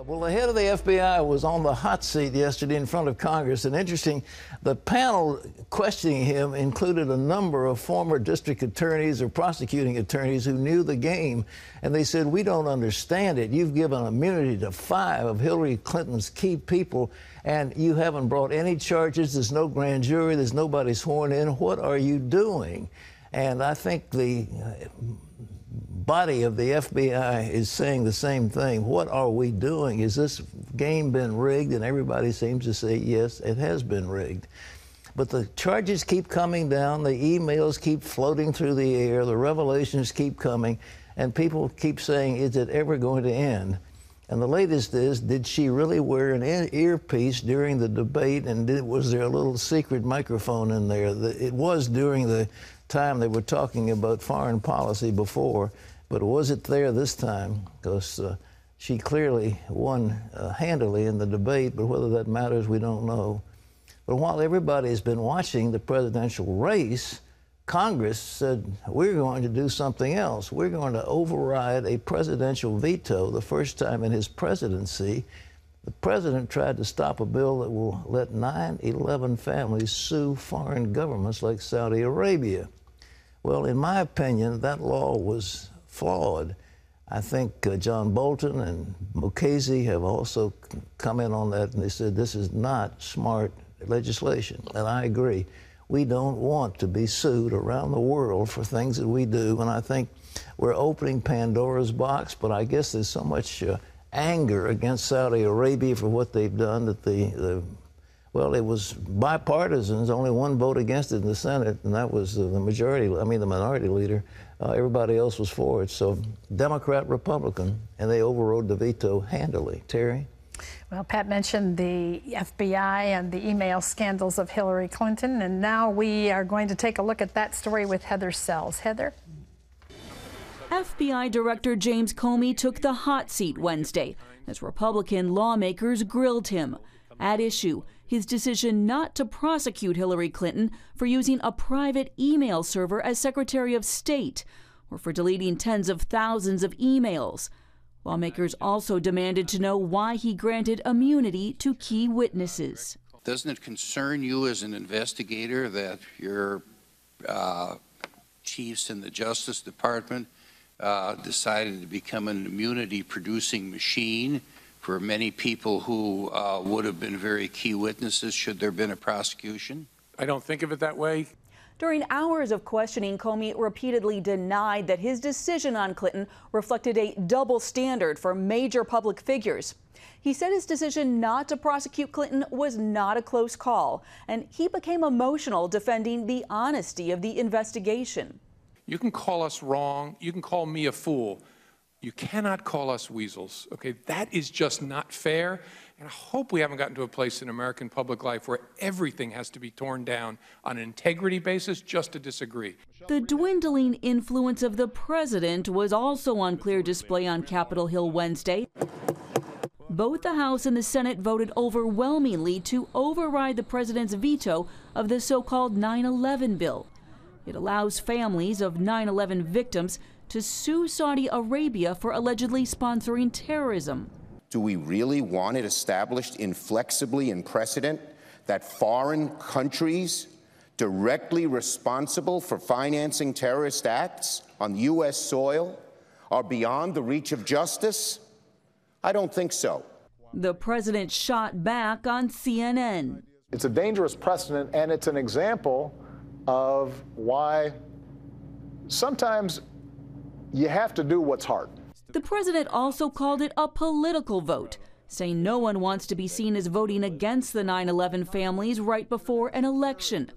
Well, the head of the FBI was on the hot seat yesterday in front of Congress, and interesting, the panel questioning him included a number of former district attorneys or prosecuting attorneys who knew the game, and they said, we don't understand it. You've given immunity to 5 of Hillary Clinton's key people, and you haven't brought any charges. There's no grand jury. There's nobody sworn in. What are you doing? And I think the body of the FBI is saying the same thing. What are we doing? Has this game been rigged? And everybody seems to say, yes, it has been rigged. But the charges keep coming down. The emails keep floating through the air. The revelations keep coming. And people keep saying, is it ever going to end? And the latest is, did she really wear an earpiece during the debate? And was there a little secret microphone in there? It was during the time they were talking about foreign policy before. But was it there this time? Because she clearly won handily in the debate, but whether that matters, we don't know. But while everybody's been watching the presidential race, Congress said, we're going to do something else. We're going to override a presidential veto. The first time in his presidency, the president tried to stop a bill that will let 9/11 families sue foreign governments like Saudi Arabia. Well, in my opinion, that law was flawed. I think John Bolton and Mukasey have also come in on that, and they said this is not smart legislation. And I agree. We don't want to be sued around the world for things that we do, and I think we're opening Pandora's box, but I guess there's so much anger against Saudi Arabia for what they've done that well, it was bipartisans, only one vote against it in the Senate, and that was the minority leader. Everybody else was for it. So Democrat, Republican, and they overrode the veto handily. Terry? Well, Pat mentioned the FBI and the email scandals of Hillary Clinton, and now we are going to take a look at that story with Heather Sells. Heather? FBI Director James Comey took the hot seat Wednesday as Republican lawmakers grilled him. At issue, his decision not to prosecute Hillary Clinton for using a private email server as Secretary of State or for deleting tens of thousands of emails. Lawmakers also demanded to know why he granted immunity to key witnesses. Doesn't it concern you as an investigator that your chiefs in the Justice Department decided to become an immunity-producing machine for many people who would have been very key witnesses should there have been a prosecution? I don't think of it that way. During hours of questioning, Comey repeatedly denied that his decision on Clinton reflected a double standard for major public figures. He said his decision not to prosecute Clinton was not a close call, and he became emotional defending the honesty of the investigation. You can call us wrong. You can call me a fool. You cannot call us weasels, okay? That is just not fair, and I hope we haven't gotten to a place in American public life where everything has to be torn down on an integrity basis just to disagree. The dwindling influence of the president was also on clear display on Capitol Hill Wednesday. Both the House and the Senate voted overwhelmingly to override the president's veto of the so-called 9/11 bill. It allows families of 9/11 victims to sue Saudi Arabia for allegedly sponsoring terrorism. Do we really want it established inflexibly in precedent that foreign countries directly responsible for financing terrorist acts on U.S. soil are beyond the reach of justice? I don't think so. The president shot back on CNN. It's a dangerous precedent, and it's an example of why sometimes you have to do what's hard. The president also called it a political vote, saying no one wants to be seen as voting against the 9/11 families right before an election.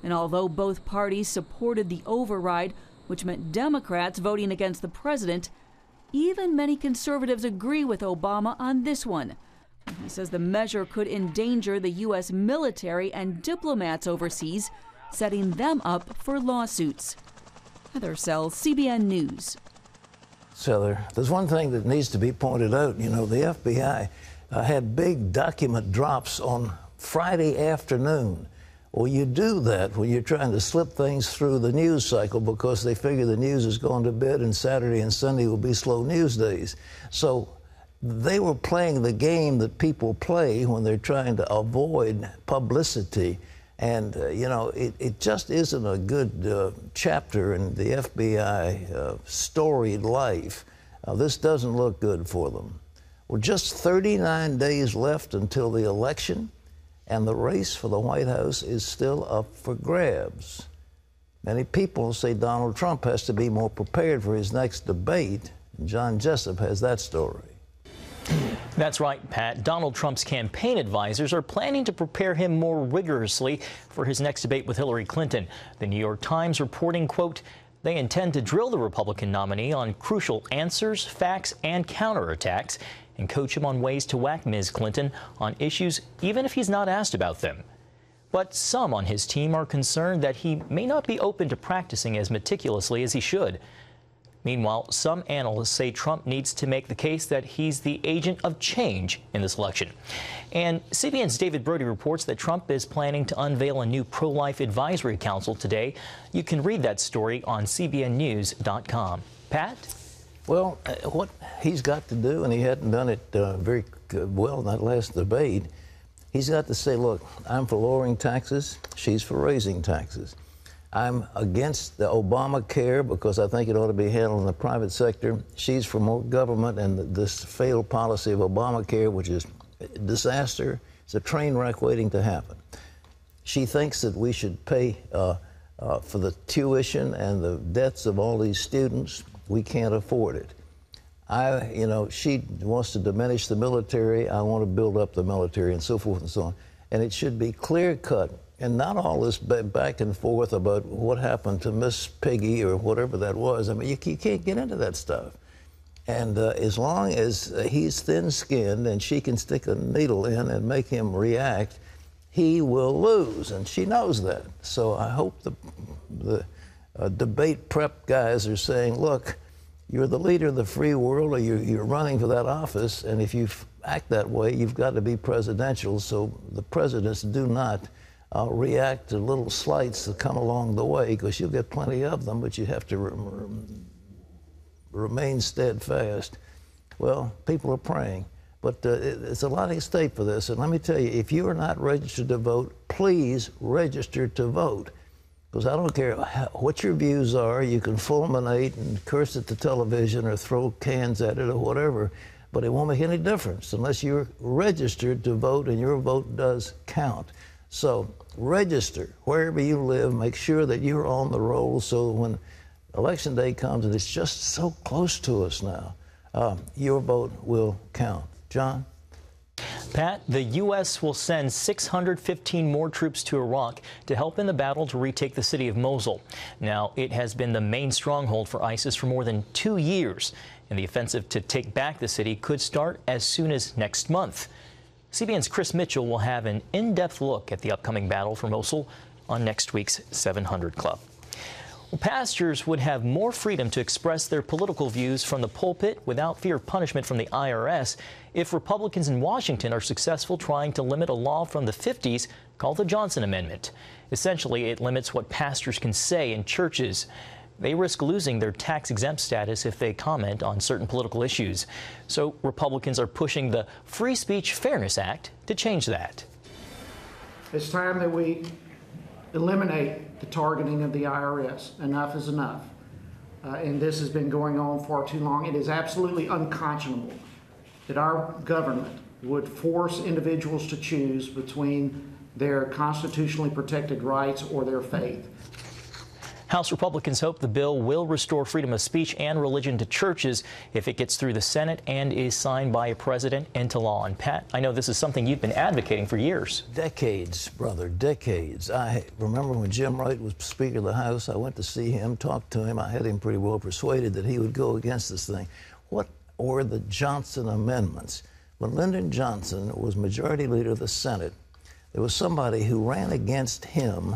And although both parties supported the override, which meant Democrats voting against the president, even many conservatives agree with Obama on this one. He says the measure could endanger the U.S. military and diplomats overseas, setting them up for lawsuits. Heather Sells, CBN News. Heather, there's one thing that needs to be pointed out. You know, the FBI had big document drops on Friday afternoon. Well, you do that when you're trying to slip things through the news cycle because they figure the news is going to bed and Saturday and Sunday will be slow news days. So they were playing the game that people play when they're trying to avoid publicity. And, you know, it just isn't a good chapter in the FBI storied life. This doesn't look good for them. We're just 39 days left until the election, and the race for the White House is still up for grabs. Many people say Donald Trump has to be more prepared for his next debate. John Jessup has that story. That's right, Pat. Donald Trump's campaign advisors are planning to prepare him more rigorously for his next debate with Hillary Clinton. The New York Times reporting, quote, they intend to drill the Republican nominee on crucial answers, facts, and counterattacks, and coach him on ways to whack Ms. Clinton on issues even if he's not asked about them. But some on his team are concerned that he may not be open to practicing as meticulously as he should. Meanwhile, some analysts say Trump needs to make the case that he's the agent of change in this election. And CBN's David Brody reports that Trump is planning to unveil a new pro-life advisory council today. You can read that story on cbnnews.com. Pat? Well, what he's got to do, and he hadn't done it very well in that last debate, he's got to say, look, I'm for lowering taxes, she's for raising taxes. I'm against the Obamacare because I think it ought to be handled in the private sector. She's for more government and this failed policy of Obamacare, which is a disaster. It's a train wreck waiting to happen. She thinks that we should pay for the tuition and the debts of all these students. We can't afford it. She wants to diminish the military. I want to build up the military and so forth and so on. And it should be clear-cut. And not all this back and forth about what happened to Miss Piggy or whatever that was. I mean, you can't get into that stuff. And as long as he's thin-skinned and she can stick a needle in and make him react, he will lose, and she knows that. So I hope the debate prep guys are saying, look, you're the leader of the free world, or you're running for that office, and if you act that way, you've got to be presidential, so the presidents do not react to little slights that come along the way, because you'll get plenty of them, but you have to remain steadfast. Well, people are praying, but it's a lot at stake for this. And let me tell you, if you are not registered to vote, please register to vote, because I don't care what your views are. You can fulminate and curse at the television or throw cans at it or whatever, but it won't make any difference unless you're registered to vote and your vote does count. So register wherever you live. Make sure that you're on the roll so when Election Day comes, and it's just so close to us now, your vote will count. John? Pat, the U.S. will send 615 more troops to Iraq to help in the battle to retake the city of Mosul. Now, it has been the main stronghold for ISIS for more than 2 years, and the offensive to take back the city could start as soon as next month. CBN's Chris Mitchell will have an in-depth look at the upcoming battle for Mosul on next week's 700 Club. Well, pastors would have more freedom to express their political views from the pulpit without fear of punishment from the IRS if Republicans in Washington are successful trying to limit a law from the 50s called the Johnson Amendment. Essentially, it limits what pastors can say in churches. They risk losing their tax-exempt status if they comment on certain political issues. So Republicans are pushing the Free Speech Fairness Act to change that. It's time that we eliminate the targeting of the IRS. Enough is enough. And this has been going on far too long. It is absolutely unconscionable that our government would force individuals to choose between their constitutionally protected rights or their faith. House Republicans hope the bill will restore freedom of speech and religion to churches if it gets through the Senate and is signed by a president into law. And Pat, I know this is something you've been advocating for years. Decades, brother, decades. I remember when Jim Wright was Speaker of the House, I went to see him, talked to him. I had him pretty well persuaded that he would go against this thing. What were the Johnson amendments? When Lyndon Johnson was Majority Leader of the Senate, there was somebody who ran against him.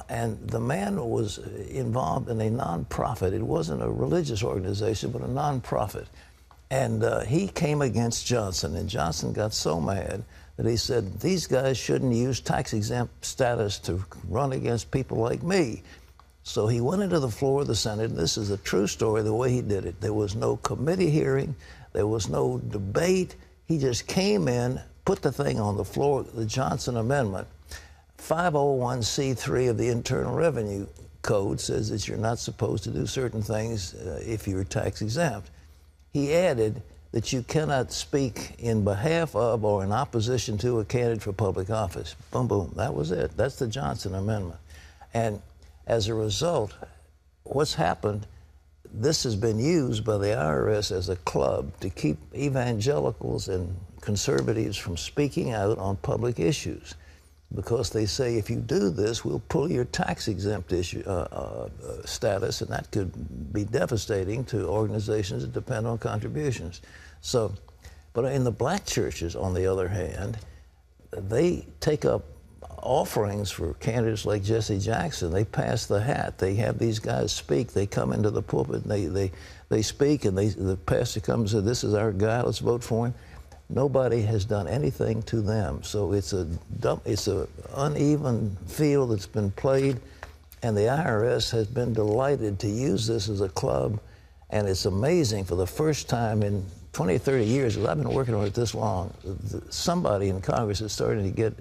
And the man was involved in a nonprofit. It wasn't a religious organization, but a nonprofit. And he came against Johnson, and Johnson got so mad that he said, these guys shouldn't use tax-exempt status to run against people like me. So he went into the floor of the Senate, and this is a true story, the way he did it. There was no committee hearing. There was no debate. He just came in, put the thing on the floor, the Johnson Amendment. 501c3 of the Internal Revenue Code says that you're not supposed to do certain things if you're tax exempt. He added that you cannot speak in behalf of or in opposition to a candidate for public office. Boom, boom. That was it. That's the Johnson Amendment. And as a result, what's happened, this has been used by the IRS as a club to keep evangelicals and conservatives from speaking out on public issues, because they say if you do this, we'll pull your tax-exempt status, and that could be devastating to organizations that depend on contributions. So, but in the black churches, on the other hand, they take up offerings for candidates like Jesse Jackson. They pass the hat. They have these guys speak. They come into the pulpit and they speak, and the pastor comes and says, "This is our guy. Let's vote for him." Nobody has done anything to them. So it's a uneven field that's been played, and the IRS has been delighted to use this as a club. And it's amazing, for the first time in 20, 30 years, because I've been working on it this long, somebody in Congress is starting to get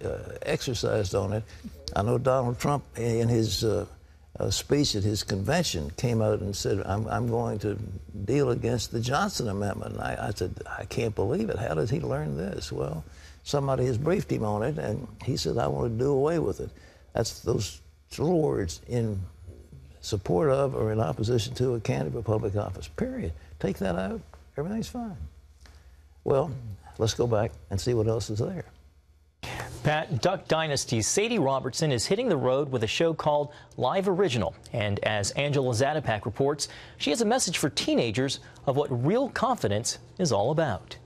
exercised on it. I know Donald Trump, in his speech at his convention, came out and said, I'm going to deal against the Johnson Amendment. And I said, I can't believe it. How did he learn this? Well, somebody has briefed him on it, and he said, I want to do away with it. That's those little words: in support of or in opposition to a candidate for public office, period. Take that out, everything's fine. Well, let's go back and see what else is there. Pat, Duck Dynasty's Sadie Robertson is hitting the road with a show called Live Original. And as Angela Zadapak reports, she has a message for teenagers of what real confidence is all about.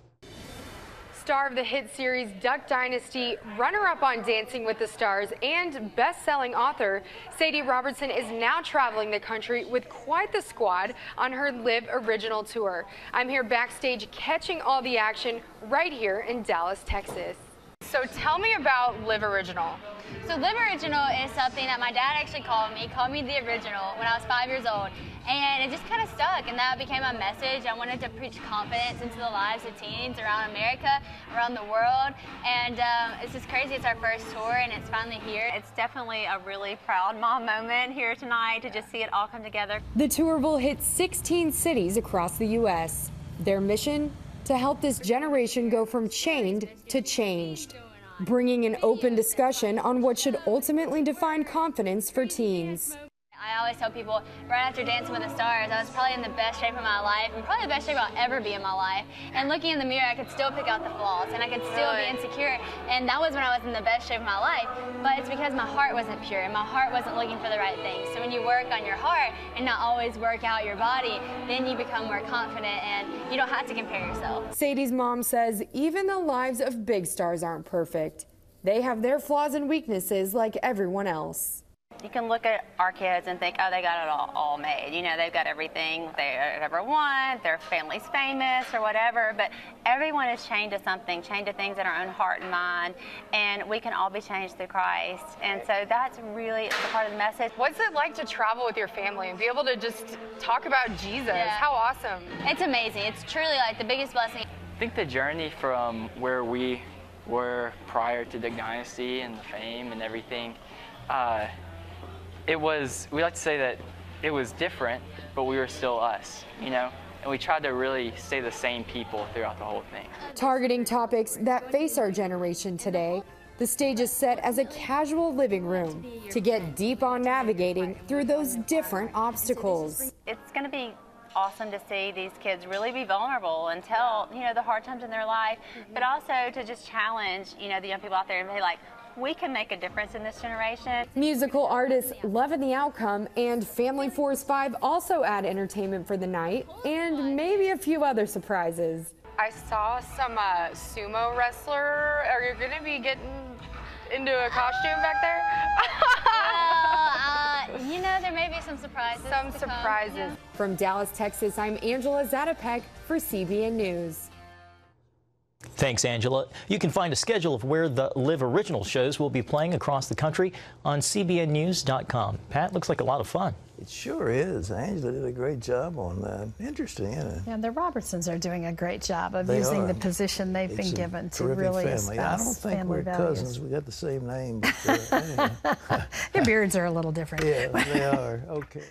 Star of the hit series Duck Dynasty, runner-up on Dancing with the Stars, and best-selling author, Sadie Robertson is now traveling the country with quite the squad on her Live Original tour. I'm here backstage catching all the action right here in Dallas, Texas. So tell me about Live Original. So Live Original is something that my dad actually called me the original when I was 5 years old. And it just kind of stuck, and that became my message. I wanted to preach confidence into the lives of teens around America, around the world. And it's just crazy. It's our first tour, and it's finally here. It's definitely a really proud mom moment here tonight to just see it all come together. The tour will hit 16 cities across the U.S. Their mission? To help this generation go from chained to changed, bringing an open discussion on what should ultimately define confidence for teens. I always tell people, right after Dancing with the Stars, I was probably in the best shape of my life, and probably the best shape I'll ever be in my life. And looking in the mirror, I could still pick out the flaws, and I could still be insecure. And that was when I was in the best shape of my life. But it's because my heart wasn't pure, and my heart wasn't looking for the right things. So when you work on your heart and not always work out your body, then you become more confident, and you don't have to compare yourself. Sadie's mom says even the lives of big stars aren't perfect. They have their flaws and weaknesses like everyone else. You can look at our kids and think, oh, they got it all made. You know, they've got everything they ever want, their family's famous or whatever, but everyone is chained to something, chained to things in our own heart and mind, and we can all be changed through Christ. And so that's really the part of the message. What's it like to travel with your family and be able to just talk about Jesus? Yeah. How awesome. It's amazing. It's truly like the biggest blessing. I think the journey from where we were prior to Duck Dynasty and the fame and everything, we like to say that it was different, but we were still us, you know? And we tried to really stay the same people throughout the whole thing. Targeting topics that face our generation today, the stage is set as a casual living room to get deep on navigating through those different obstacles. It's going to be awesome to see these kids really be vulnerable and tell, you know, the hard times in their life, but also to just challenge, you know, the young people out there and be like, we can make a difference in this generation. Musical artists loving the outcome, and Family Force 5 also add entertainment for the night, and maybe a few other surprises. I saw some sumo wrestler. Are you going to be getting into a costume back there? Well, you know, there may be some surprises. Some surprises. Yeah. From Dallas, Texas, I'm Angela Zadapak for CBN News. Thanks, Angela. You can find a schedule of where the Live Original shows will be playing across the country on cbnnews.com. Pat, looks like a lot of fun. It sure is. Angela did a great job on that. Interesting, isn't it? And the Robertsons are doing a great job of They using are. the position they've It's been a given to terrific really family. I don't espouse think family we're values. cousins. We got the same name. But, anyhow. Your beards are a little different. Yeah, they are. Okay.